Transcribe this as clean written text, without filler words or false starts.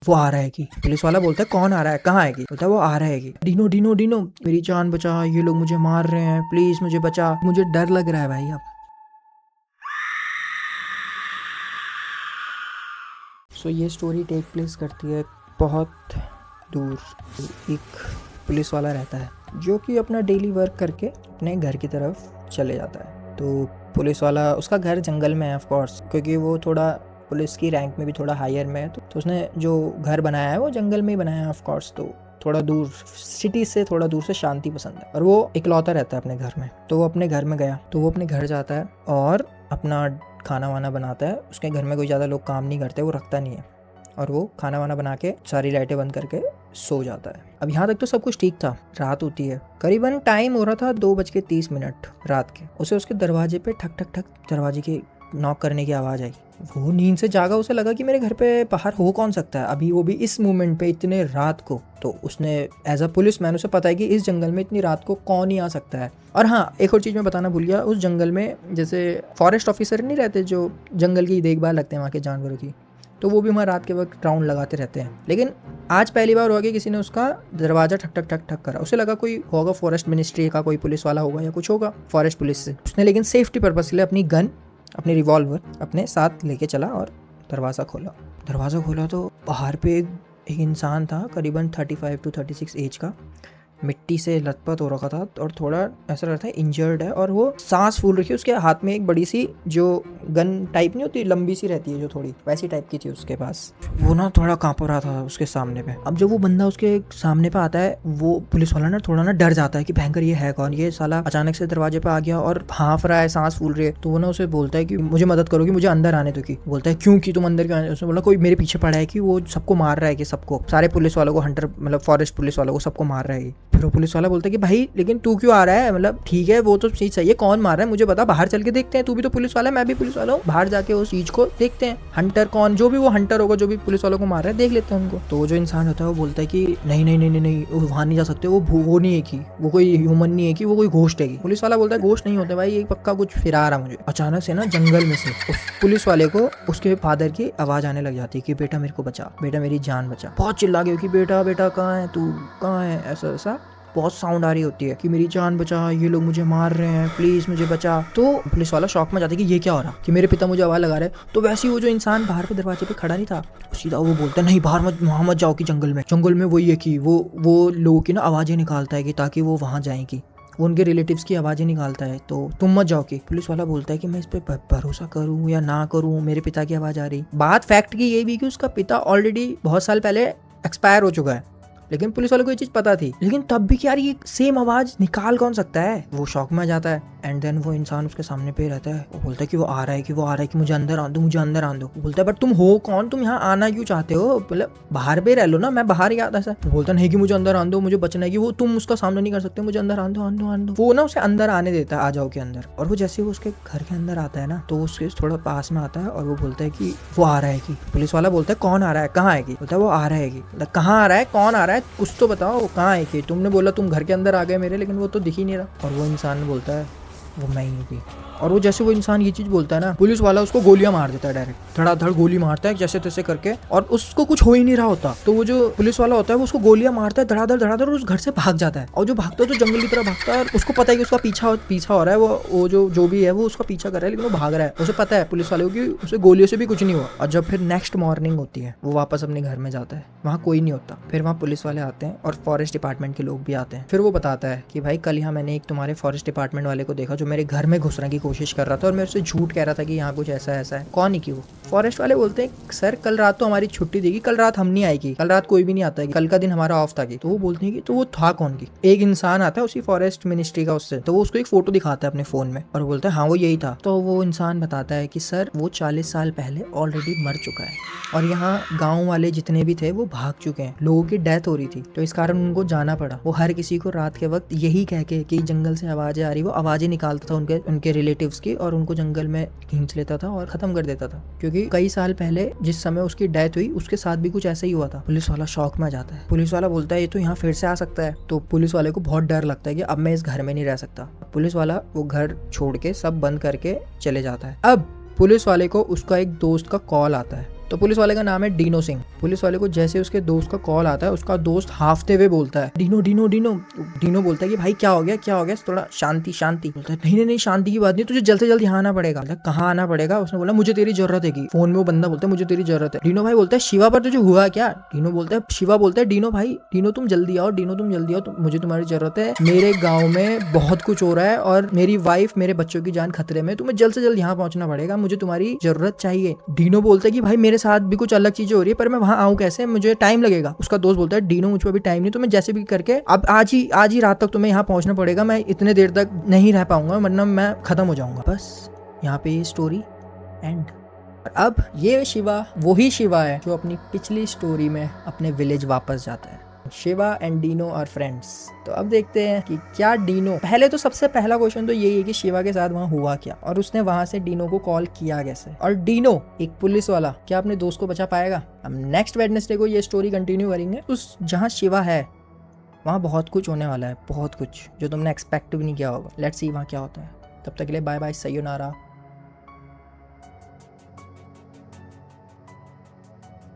वो आ रहा है कि पुलिस वाला बोलता है कौन आ रहा है, कहाँ है कि बोलता है वो आ रहा है कि डीनो डीनो डीनो मेरी जान बचा, ये लोग मुझे मार रहे हैं, प्लीज मुझे बचा, मुझे डर लग रहा है भाई। अब सो ये स्टोरी टेक प्लेस करती है बहुत दूर। एक पुलिस वाला रहता है जो कि अपना डेली वर्क करके अपने घर की तरफ चले जाता है। तो पुलिस वाला, उसका घर जंगल में है ऑफ कोर्स, क्योंकि वो थोड़ा पुलिस की रैंक में भी थोड़ा हायर में है, तो उसने जो घर बनाया है वो जंगल में ही बनाया है ऑफ कोर्स। तो थोड़ा दूर, सिटी से थोड़ा दूर से शांति पसंद है, और वो इकलौता रहता है अपने घर में। तो वो अपने घर में गया, तो वो अपने घर जाता है और अपना खाना वाना बनाता है। उसके घर में कोई ज़्यादा लोग काम नहीं करते, वो रखता नहीं है, और वो खाना वाना बना के सारी लाइटें बंद करके सो जाता है। अब यहाँ तक तो सब कुछ ठीक था। रात होती है, करीबन टाइम हो रहा था 2:30 रात के। उसे उसके दरवाजे पे ठक ठक ठक दरवाजे की नॉक करने की आवाज़ आई। वो नींद से जागा, उसे लगा कि मेरे घर पे बाहर हो कौन सकता है अभी, वो भी इस मोमेंट पे इतने रात को। तो उसने एज अ पुलिस मैन उसे पता है कि इस जंगल में इतनी रात को कौन ही आ सकता है। और हाँ, एक और चीज़ मैं बताना भूल गया, उस जंगल में जैसे फॉरेस्ट ऑफिसर नहीं रहते जो जंगल की देखभाल रखते हैं वहाँ के जानवरों की, तो वो भी वहाँ रात के वक्त राउंड लगाते रहते हैं। लेकिन आज पहली बार हुआ कि किसी ने उसका दरवाज़ा ठक ठक ठक ठक करा। उसे लगा कोई होगा, फॉरेस्ट मिनिस्ट्री का कोई पुलिस वाला होगा या कुछ होगा फॉरेस्ट पुलिस से। उसने लेकिन सेफ्टी पर्पज के लिए अपनी गन, अपनी रिवॉल्वर अपने साथ लेके चला और दरवाज़ा खोला तो बाहर पे एक इंसान था, करीबन 35 to 36 एज का, मिट्टी से लथपथ हो रखा था और थोड़ा ऐसा लगता है इंजर्ड है, और वो सांस फूल रखी है। उसके हाथ में एक बड़ी सी जो गन टाइप नहीं होती, लंबी सी रहती है जो, थोड़ी वैसी टाइप की थी उसके पास। वो ना थोड़ा कांप रहा था उसके सामने पे। अब जब वो बंदा उसके सामने पे आता है, वो पुलिस वाला ना थोड़ा ना डर जाता है कि भयंकर ये है कौन, ये साला अचानक से दरवाजे पे आ गया और हाँफ रहा है, सांस फूल रही है। तो वो ना उसे बोलता है कि मुझे मदद करोगी, मुझे अंदर आने दो। की बोलता है क्यों, कि तुम अंदर क्यों आने? उसने बोला कोई मेरे पीछे पड़ा है कि वो सबको मार रहा है, कि सबको, सारे पुलिस वालों को, हंटर मतलब फॉरेस्ट पुलिस वालों को सबको मार रहा है। फिर वो पुलिस वाला बोलता है कि भाई लेकिन तू क्यों आ रहा है, मतलब ठीक है वो तो चीज सही है, कौन मार रहा है मुझे बता, बाहर चल के देखते हैं, तू भी तो पुलिस वाला है, मैं भी पुलिस वाला हूँ, बाहर जाके उस चीज को देखते हैं, हंटर कौन, जो भी वो हंटर होगा जो भी पुलिस वालों को मार रहा है, देख लेते हैं उनको। तो वो जो इंसान होता है वो बोलता है कि नहीं नहीं नहीं नहीं नहीं, वो वहां नहीं जा सकते, वो नहीं है कि वो कोई ह्यूमन नहीं है, कि वो कोई घोस्ट है। पुलिस वाला बोलता है घोस्ट नहीं होते भाई, ये पक्का कुछ फिरा रहा मुझे। अचानक से ना जंगल में से उस पुलिस वाले को उसके फादर की आवाज आने लग जाती है कि बेटा मेरे को बचा, बेटा मेरी जान बचा। बहुत चिल्ला गए कि बेटा बेटा कहाँ है तू, कहाँ है, ऐसा ऐसा बहुत साउंड आ रही होती है कि मेरी जान बचा, ये लोग मुझे मार रहे हैं, प्लीज मुझे बचा। तो पुलिस वाला शॉक में जाता है कि ये क्या हो रहा, कि मेरे पिता मुझे आवाज लगा रहे हैं। तो वैसे ही वो जो इंसान बाहर पे दरवाजे पे खड़ा नहीं था, सीधा वो बोलता है नहीं बाहर मत, वहां मत जाओ, कि जंगल में वही है कि वो लोगों की ना आवाजें निकालता है कि ताकि वो वहां जाए, कि वो उनके रिलेटिव्स की आवाजें निकालता है, तो तुम मत जाओ। कि पुलिस वाला बोलता है कि मैं इस पे भरोसा करूं या ना करूं, मेरे पिता की आवाज आ रही। बात फैक्ट की ये भी कि उसका पिता ऑलरेडी बहुत साल पहले एक्सपायर हो चुका है, लेकिन पुलिस वाले को ये चीज पता थी। लेकिन तब भी यार ये सेम आवाज निकाल कौन सकता है, वो शॉक में आ जाता है। एंड देन वो इंसान उसके सामने पे रहता है, वो बोलता है कि वो आ रहा है, कि मुझे अंदर आन दो, मुझे अंदर आन दो। बोलता है बट तुम हो कौन, तुम यहाँ आना क्यों चाहते हो, मतलब बाहर पे रह लो ना, मैं बाहर याद ऐसा। बोलता नहीं कि मुझे अंदर आन दो, मुझे बचना है, कि वो तुम उसका सामना नहीं कर सकते, मुझे अंदर आन दो आन दो आन दो। वो ना उसे अंदर आने देता है, आ जाओ के अंदर। और वो जैसे वो उसके घर के अंदर आता है ना, तो उसके थोड़ा पास में आता है और वो बोलता है कि वो आ रहा है। कि पुलिस वाला बोलता है कौन आ रहा है, कहाँ है? कि बोलता है वो आ रहा है। कि कहाँ आ रहा है, कौन आ रहा है, कुछ तो बताओ कहाँ है? कि तुमने बोला तुम घर के अंदर आ गए मेरे, लेकिन वो तो दिख ही नहीं रहा। और वो इंसान बोलता है वो मैं ही हूँ। और वो जैसे वो इंसान ये चीज बोलता है ना, पुलिस वाला उसको गोलियां मार देता है, डायरेक्ट धड़ाधड़ गोली मारता है जैसे तैसे करके, और उसको कुछ हो ही नहीं रहा होता। तो वो जो पुलिस वाला होता है वो उसको गोलियां मारता है धड़ाधड़ धड़ाधड़, और उस घर से भाग जाता है। और जो भागता है तो जंगल की तरह भागता है, और उसको पता है कि उसका पीछा हो रहा है, वो जो भी है वो उसका पीछा कर रहा है, लेकिन वो भाग रहा है। उसे पता है पुलिस वाले को कि उसे गोलियों से भी कुछ नहीं हुआ। और जब फिर नेक्स्ट मॉर्निंग होती है, वो वापस अपने घर में जाता है, वहाँ कोई नहीं होता। फिर वहाँ पुलिस वाले आते हैं और फॉरेस्ट डिपार्टमेंट के लोग भी आते हैं। फिर वो बताता है कि भाई कल यहाँ मैंने एक तुम्हारे फॉरेस्ट डिपार्टमेंट वाले को देखा जो मेरे घर में घुसने की कोशिश कर रहा था, और मेरे से झूठ कह रहा था कि यहाँ कुछ ऐसा ऐसा है। कौन ही की वो? फॉरेस्ट वाले बोलते हैं सर कल रात तो हमारी छुट्टी देगी, कल रात हम नहीं आएगी, कल रात कोई भी नहीं आता है, कल का दिन हमारा ऑफ था। तो वो बोलते हैं कि तो वो था कौन? की एक इंसान आता है उसी फॉरेस्ट मिनिस्ट्री का उससे, तो वो उसको एक फोटो दिखाता है अपने फोन में और बोलता है हाँ वो यही था। तो वो इंसान बताता है कि सर वो 40 साल पहले ऑलरेडी मर चुका है, और यहाँ गाँव वाले जितने भी थे वो भाग चुके हैं, लोगों की डेथ हो रही थी, तो इस कारण उनको जाना पड़ा। वो हर किसी को रात के वक्त यही कह के कि जंगल से आवाजें आ रही, वो आवाजें निकालता था उनके रिलेटिव्स की, और उनको जंगल में खींच लेता था और खत्म कर देता था। क्योंकि कई साल पहले जिस समय उसकी डेथ हुई उसके साथ भी कुछ ऐसा ही हुआ था। पुलिस वाला शॉक में आ जाता है। पुलिस वाला बोलता है ये तो यहाँ फिर से आ सकता है। तो पुलिस वाले को बहुत डर लगता है कि अब मैं इस घर में नहीं रह सकता। पुलिस वाला वो घर छोड़ के सब बंद करके चले जाता है। अब पुलिस वाले को उसका एक दोस्त का कॉल आता है तो पुलिस वाले का नाम है डीनो सिंह। पुलिस वाले को जैसे उसके दोस्त का कॉल आता है, उसका दोस्त हाफते हुए बोलता है डीनो डीनो डीनो। डीनो बोलता है कि भाई क्या हो गया, क्या हो गया, थोड़ा शांति शांति। बोलता है नहीं नहीं शांति की बात नहीं, तुझे जल्द से जल्द यहाँ आना पड़ेगा। कहाँ आना पड़ेगा? उसने बोला मुझे तेरी जरूरत है। फोन में वो बंदा बोलता है मुझे तेरी जरूरत है। डीनो भाई बोलता है शिवा पर तुझे हुआ क्या? डीनो बोलता है, शिवा बोलता है डीनो भाई, डीनो तुम जल्दी आओ, डीनो तुम जल्दी आओ, मुझे तुम्हारी जरूरत है। मेरे गाँव में बहुत कुछ हो रहा है और मेरी वाइफ मेरे बच्चों की जान खतरे में, तुम्हें जल्द से जल्द यहाँ पहुंचना पड़ेगा, मुझे तुम्हारी जरूरत चाहिए। डीनो बोलता है कि भाई मेरे साथ भी कुछ अलग चीजें हो रही है, पर मैं वहां आऊं कैसे, मुझे टाइम लगेगा। उसका दोस्त बोलता है डीनो मुझ पर भी टाइम नहीं, तुम्हें जैसे भी करके अब आज ही रात तक तुम्हें यहाँ पहुंचना पड़ेगा, मैं इतने देर तक नहीं रह पाऊंगा वरना मैं खत्म हो जाऊंगा। बस यहाँ पे ये स्टोरी एंड। अब ये शिवा वही शिवा है जो अपनी पिछली स्टोरी में अपने विलेज वापस जाता है। Shiva and Dino are friends. तो अब देखते हैं कि क्या डीनो, पहले तो सबसे पहला क्वेश्चन तो यही है कि शिवा के साथ वहाँ हुआ क्या और उसने वहां से डीनो को कॉल किया कैसे, और डीनो एक पुलिस वाला क्या अपने दोस्त को बचा पाएगा। हम नेक्स्ट वेडनेसडे को ये स्टोरी कंटिन्यू करेंगे। उस जहाँ शिवा है वहाँ बहुत कुछ होने वाला है, बहुत कुछ जो तुमने एक्सपेक्ट भी नहीं किया होगा। लेट्स सी वहाँ क्या होता है। तब तक के लिए बाय बाय, सयोनारा।